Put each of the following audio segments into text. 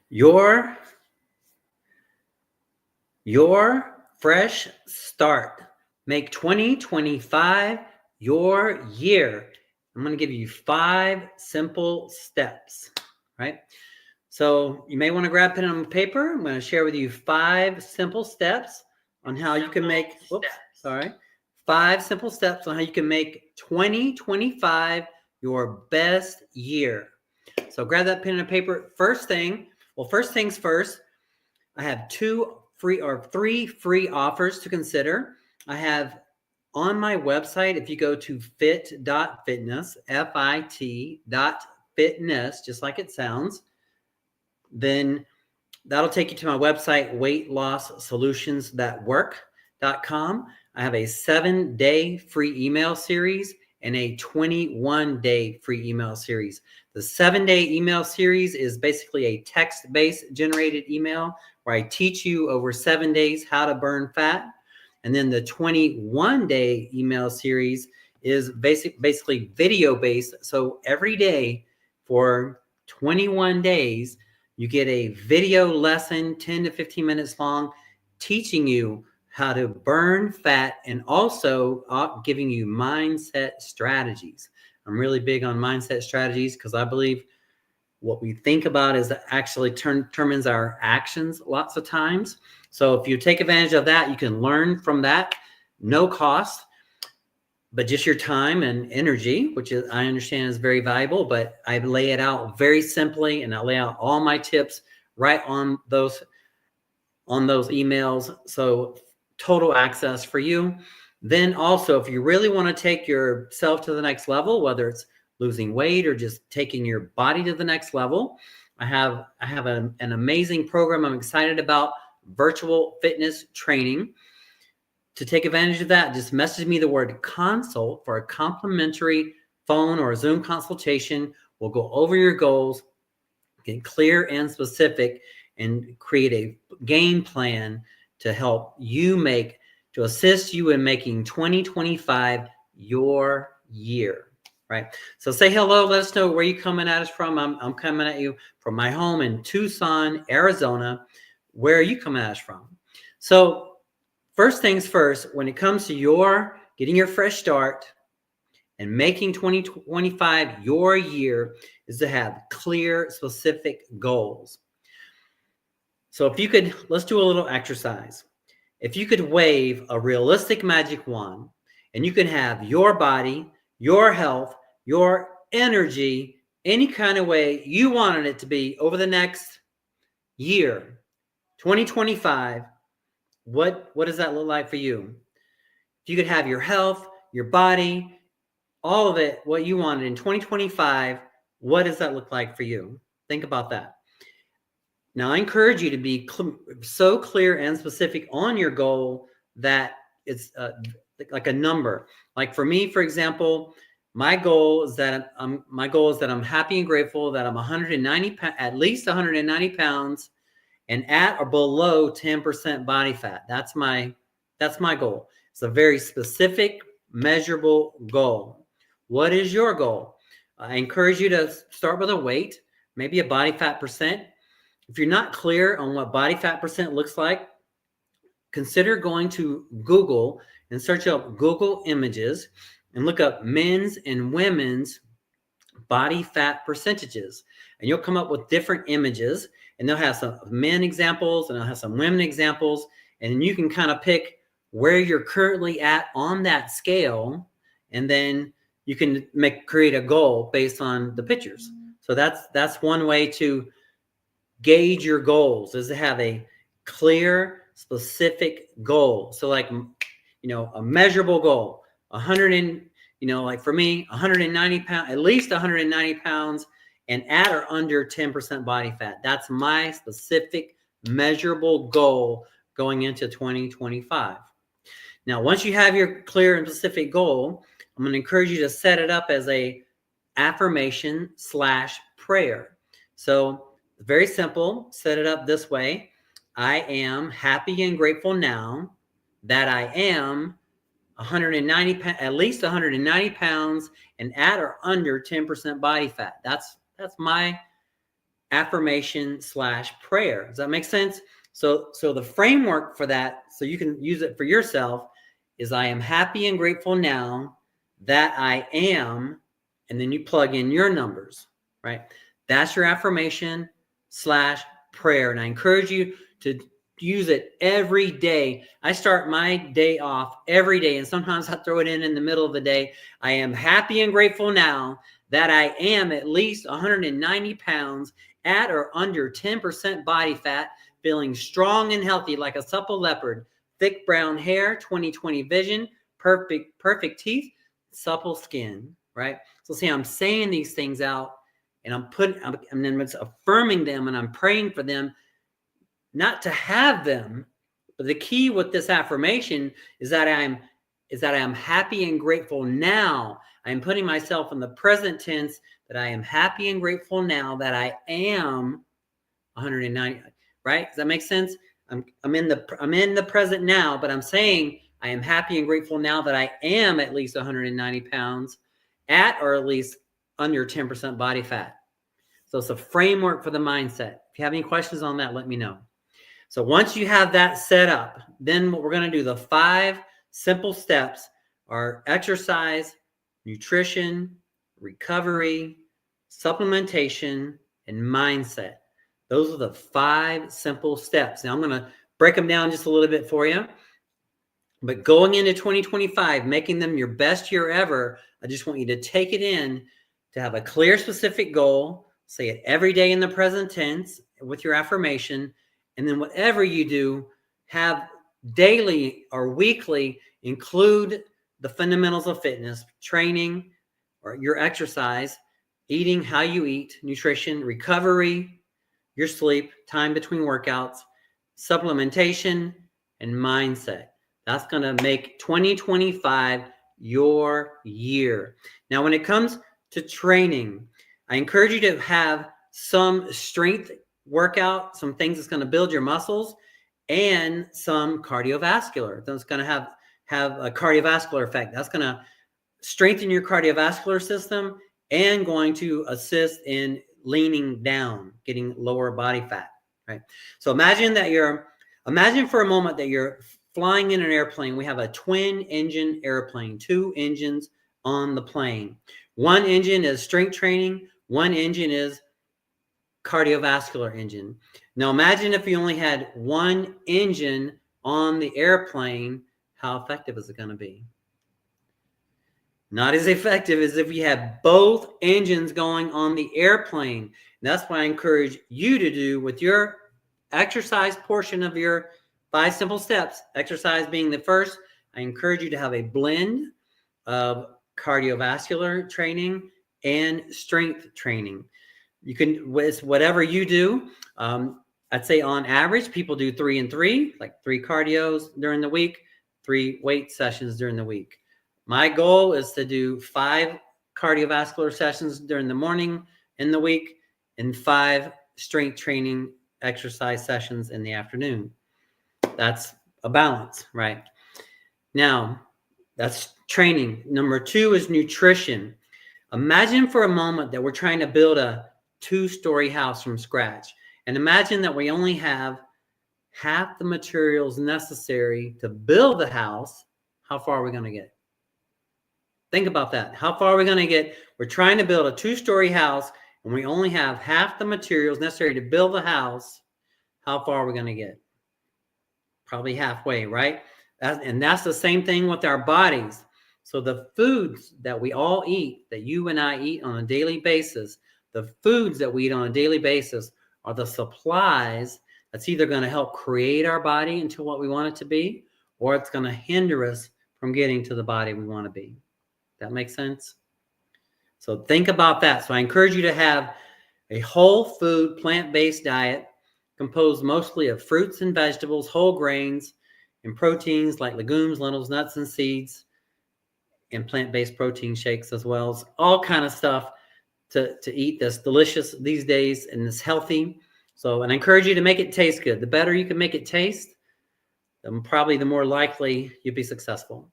Your fresh start. Make 2025 your year. I'm going to give you 5 simple steps, right? So you may want to grab pen and paper. I'm going to share with you 5 simple steps on how you can make, 5 simple steps on how you can make 2025 your best year. So grab that pen and paper. First things first, I have 3 free offers to consider. I have on my website, if you go to fit.fitness, fit.fitness, just like it sounds, then that'll take you to my website, weightlosssolutionsThatWork.com. I have a 7-day free email series and a 21-day free email series. The 7-day email series is basically a text-based generated email where I teach you over 7 days how to burn fat. And then the 21-day email series is basically video-based. So every day for 21 days, you get a video lesson, 10 to 15 minutes long, teaching you how to burn fat and also giving you mindset strategies. I'm really big on mindset strategies because I believe what we think about is actually determines our actions lots of times. So if you take advantage of that, you can learn from that, no cost, but just your time and energy, which is, I understand, is very valuable, but I lay it out very simply, and I lay out all my tips right on those emails. So total access for you. Then also, if you really want to take yourself to the next level, whether it's losing weight or just taking your body to the next level, I have an amazing program I'm excited about, virtual fitness training. To take advantage of that, just message me the word consult for a complimentary phone or Zoom consultation. We'll go over your goals, get clear and specific, and create a game plan to help you to assist you in making 2025 your year, right? So say hello. Let us know where you're coming at us from. I'm coming at you from my home in Tucson, Arizona. Where are you coming at us from? So first things first, when it comes to getting your fresh start and making 2025 your year, is to have clear, specific goals. So if you could, let's do a little exercise. If you could wave a realistic magic wand and you can have your body, your health, your energy, any kind of way you wanted it to be over the next year, 2025, what does that look like for you? If you could have your health, your body, all of it, what you wanted in 2025, what does that look like for you? Think about that. Now, I encourage you to be so clear and specific on your goal that it's like a number. Like for me, for example, my goal is that I'm happy and grateful that I'm at least 190 pounds and at or below 10% body fat. That's my goal. It's a very specific, measurable goal. What is your goal? I encourage you to start with a weight, maybe a body fat percent. If you're not clear on what body fat percent looks like, consider going to Google and search up Google Images and look up men's and women's body fat percentages. And you'll come up with different images, and they'll have some men examples and they'll have some women examples. And then you can kind of pick where you're currently at on that scale. And then you can create a goal based on the pictures. So that's one way to gauge your goals, is to have a clear, specific goal. So like, a measurable goal, like for me, 190 pounds, at least 190 pounds and at or under 10% body fat. That's my specific measurable goal going into 2025. Now, once you have your clear and specific goal, I'm going to encourage you to set it up as a affirmation/prayer. So very simple. Set it up this way. I am happy and grateful now that I am at least 190 pounds and at or under 10% body fat. That's my affirmation / prayer. Does that make sense? So the framework for that, so you can use it for yourself, is I am happy and grateful now that I am, and then you plug in your numbers, right? That's your affirmation / prayer. And I encourage you to use it every day. I start my day off every day, and sometimes I throw it in the middle of the day. I am happy and grateful now that I am at least 190 pounds at or under 10% body fat, feeling strong and healthy like a supple leopard, thick brown hair, 20/20 vision, perfect teeth, supple skin, right? So see, I'm saying these things out, and and then it's affirming them, and I'm praying for them, not to have them, but the key with this affirmation is that I'm happy and grateful now. I'm putting myself in the present tense, that I am happy and grateful now that I am 190, right? Does that make sense? I'm in the present now, but I'm saying I am happy and grateful now that I am at least 190 pounds at or at least under 10% body fat. So it's a framework for the mindset. If you have any questions on that, let me know. So once you have that set up, then what we're going to do, the 5 simple steps are exercise, nutrition, recovery, supplementation, and mindset. Those are the 5 simple steps. Now I'm going to break them down just a little bit for you. But going into 2025, making them your best year ever, I just want you to take it in to have a clear, specific goal. Say it every day in the present tense with your affirmation. And then whatever you do, have daily or weekly include the fundamentals of fitness, training or your exercise, eating, how you eat, nutrition, recovery, your sleep, time between workouts, supplementation, and mindset. That's going to make 2025 your year. Now, when it comes to training, I encourage you to have some strength workout, some things that's going to build your muscles, and some cardiovascular. That's going to have a cardiovascular effect. That's going to strengthen your cardiovascular system and going to assist in leaning down, getting lower body fat, right? So imagine for a moment that you're flying in an airplane. We have a twin engine airplane, 2 engines on the plane. One engine is strength training, one engine is cardiovascular engine. Now imagine if you only had one engine on the airplane, how effective is it going to be? Not as effective as if you have both engines going on the airplane. And that's what I encourage you to do with your exercise portion of your 5 simple steps. Exercise being the first. I encourage you to have a blend of cardiovascular training and strength training. You can, with whatever you do, I'd say on average, people do 3 and 3, like 3 cardios during the week, 3 weight sessions during the week. My goal is to do 5 cardiovascular sessions during the morning in the week and 5 strength training exercise sessions in the afternoon. That's a balance, right? Now, that's training. Number 2 is nutrition. Imagine for a moment that we're trying to build a 2-story house from scratch. And imagine that we only have half the materials necessary to build the house. How far are we going to get? Think about that. How far are we going to get? We're trying to build a 2-story house and we only have half the materials necessary to build the house. How far are we going to get? Probably halfway, right? And that's the same thing with our bodies. So the foods that we all eat, that you and I eat on a daily basis, the foods that we eat on a daily basis are the supplies that's either going to help create our body into what we want it to be, or it's going to hinder us from getting to the body we want to be. That makes sense? So think about that. So I encourage you to have a whole food, plant-based diet composed mostly of fruits and vegetables, whole grains, and proteins like legumes, lentils, nuts, and seeds, and plant-based protein shakes as well as all kind of stuff to eat that's delicious these days and is healthy. So, and I encourage you to make it taste good. The better you can make it taste, probably the more likely you'll be successful.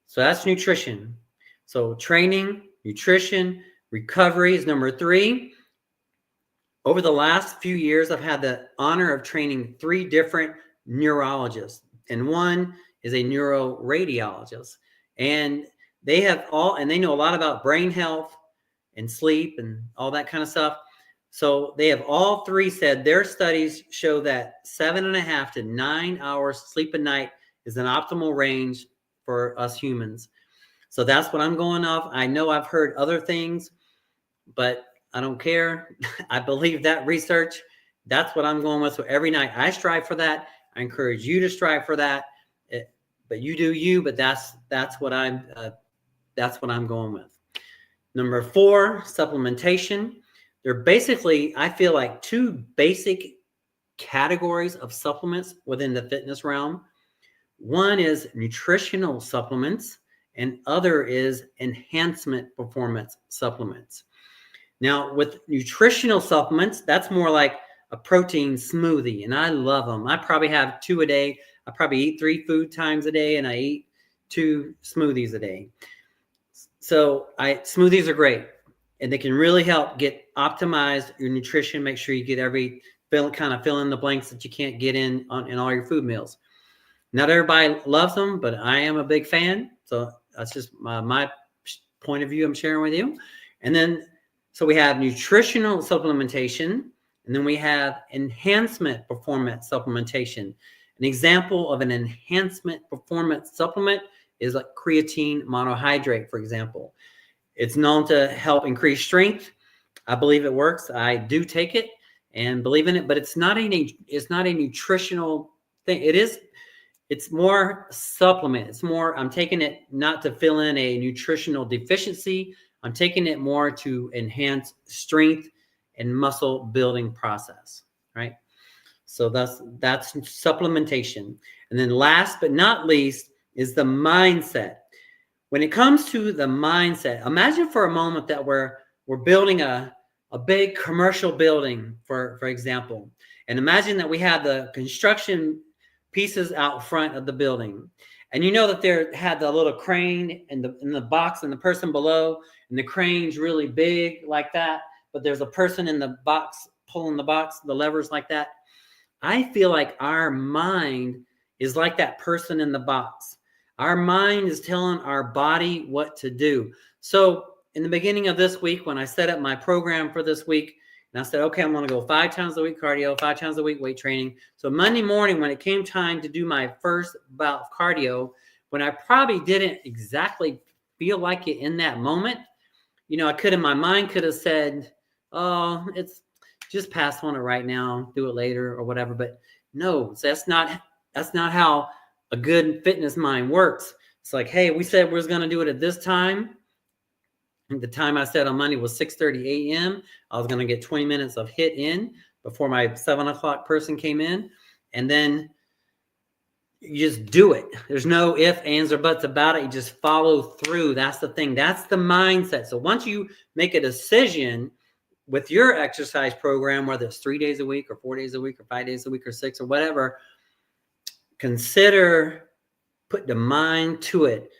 So that's nutrition. So training, nutrition, recovery is number 3. Over the last few years, I've had the honor of training 3 different neurologists, and one is a neuroradiologist. And they know a lot about brain health and sleep and all that kind of stuff. So they have all 3 said their studies show that 7.5 to 9 hours sleep a night is an optimal range for us humans. So that's what I'm going off. I know I've heard other things, but I don't care. I believe that research. That's what I'm going with. So every night I strive for that. I encourage you to strive for that. But you do you. But that's what I'm going with. Number 4, supplementation. They're basically, I feel like, 2 basic categories of supplements within the fitness realm. One is nutritional supplements, and other is enhancement performance supplements. Now, with nutritional supplements, that's more like a protein smoothie, and I love them. I probably have 2 a day. I probably eat 3 food times a day, and I eat 2 smoothies a day. So smoothies are great, and they can really help get optimized your nutrition. Make sure you get fill in the blanks that you can't get in all your food meals. Not everybody loves them, but I am a big fan. So that's just my point of view I'm sharing with you. And then, so we have nutritional supplementation, and then we have enhancement performance supplementation. An example of an enhancement performance supplement is like creatine monohydrate, for example. It's known to help increase strength. I believe it works. I do take it and believe in it, but it's not a nutritional thing. It's more supplement. It's more, I'm taking it not to fill in a nutritional deficiency. I'm taking it more to enhance strength and muscle building process, right? So that's supplementation. And then last but not least is the mindset. When it comes to the mindset, imagine for a moment that we're building a big commercial building, for example. And imagine that we have the construction pieces out front of the building. And you know that there had the little crane in the box and the person below, and the crane's really big like that, but there's a person in the box pulling the levers like that. I feel like our mind is like that person in the box. Our mind is telling our body what to do. So in the beginning of this week, when I set up my program for this week, and I said, okay, I'm going to go 5 times a week cardio, 5 times a week weight training. So Monday morning, when it came time to do my first bout of cardio, when I probably didn't exactly feel like it in that moment, my mind could have said, oh, it's just pass on it right now, do it later or whatever. But no, that's not how a good fitness mind works. It's like, hey, we said we was going to do it at this time. The time I said on Monday was 6:30 a.m. I was going to get 20 minutes of HIIT in before my 7 o'clock person came in. And then you just do it. There's no ifs, ands, or buts about it. You just follow through. That's the thing. That's the mindset. So once you make a decision with your exercise program, whether it's 3 days a week or 4 days a week or 5 days a week or 6 or whatever, consider put the mind to it.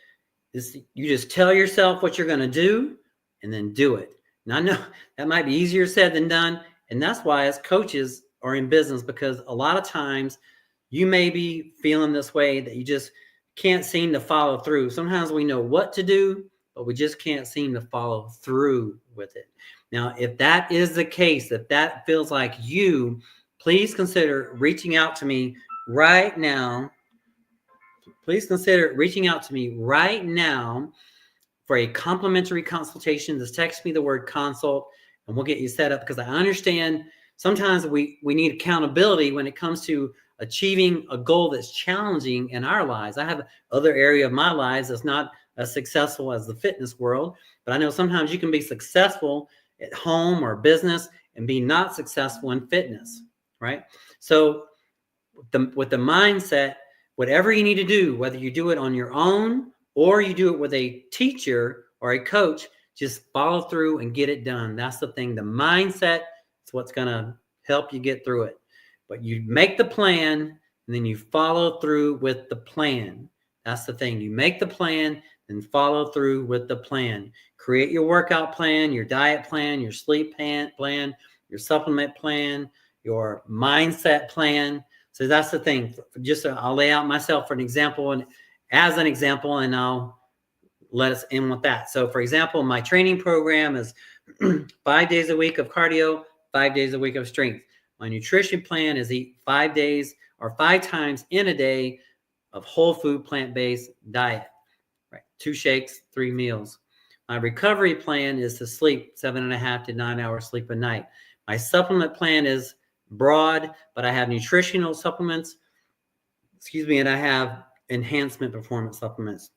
You just tell yourself what you're going to do and then do it. Now, I know that might be easier said than done. And that's why as coaches are in business, because a lot of times you may be feeling this way that you just can't seem to follow through. Sometimes we know what to do, but we just can't seem to follow through with it. Now, if that is the case, if that feels like you, please consider reaching out to me right now. Please consider reaching out to me right now for a complimentary consultation. Just text me the word consult and we'll get you set up, because I understand sometimes we need accountability when it comes to achieving a goal that's challenging in our lives. I have other area of my lives that's not as successful as the fitness world, but I know sometimes you can be successful at home or business and be not successful in fitness, right? So with the mindset, whatever you need to do, whether you do it on your own or you do it with a teacher or a coach, just follow through and get it done. That's the thing. The mindset is what's going to help you get through it. But you make the plan and then you follow through with the plan. That's the thing. You make the plan and follow through with the plan. Create your workout plan, your diet plan, your sleep plan, your supplement plan, your mindset plan. So that's the thing. Just I'll lay out myself for an example, and as an example, and I'll let us in with that. So for example, my training program is 5 days a week of cardio, 5 days a week of strength. My nutrition plan is eat 5 days or 5 times in a day of whole food, plant-based diet, right? 2 shakes, 3 meals. My recovery plan is to sleep 7.5 to 9 hours sleep a night. My supplement plan is broad, but I have nutritional supplements, and I have enhancement performance supplements.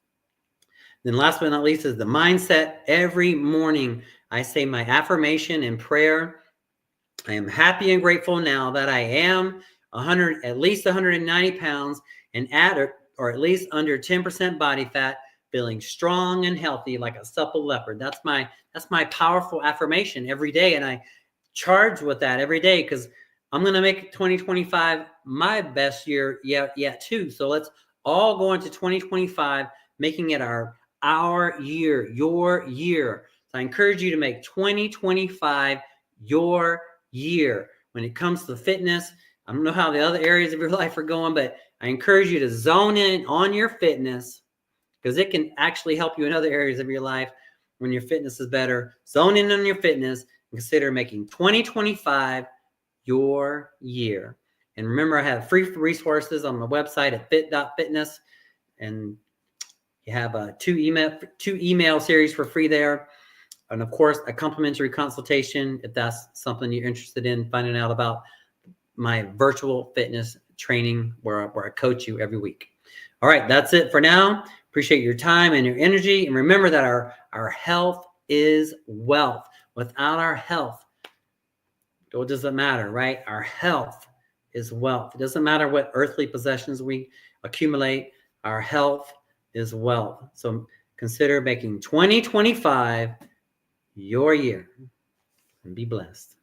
Then last but not least is the mindset. Every morning I say my affirmation and prayer. I am happy and grateful now that I am at least 190 pounds and or at least under 10% body fat, feeling strong and healthy like a supple leopard. That's my powerful affirmation every day. And I charge with that every day because I'm going to make 2025 my best year yet too. So let's all go into 2025, making it our year, your year. So I encourage you to make 2025 your year. When it comes to fitness, I don't know how the other areas of your life are going, but I encourage you to zone in on your fitness because it can actually help you in other areas of your life when your fitness is better. Zone in on your fitness and consider making 2025 your year. And remember, I have free resources on my website at fit.fitness, and you have a two email series for free there. And of course, a complimentary consultation if that's something you're interested in finding out about my virtual fitness training where I coach you every week. All right, that's it for now. Appreciate your time and your energy. And remember that our health is wealth. Without our health, what does it matter, right? Our health is wealth. It doesn't matter what earthly possessions we accumulate. Our health is wealth. So consider making 2025 your year, and be blessed.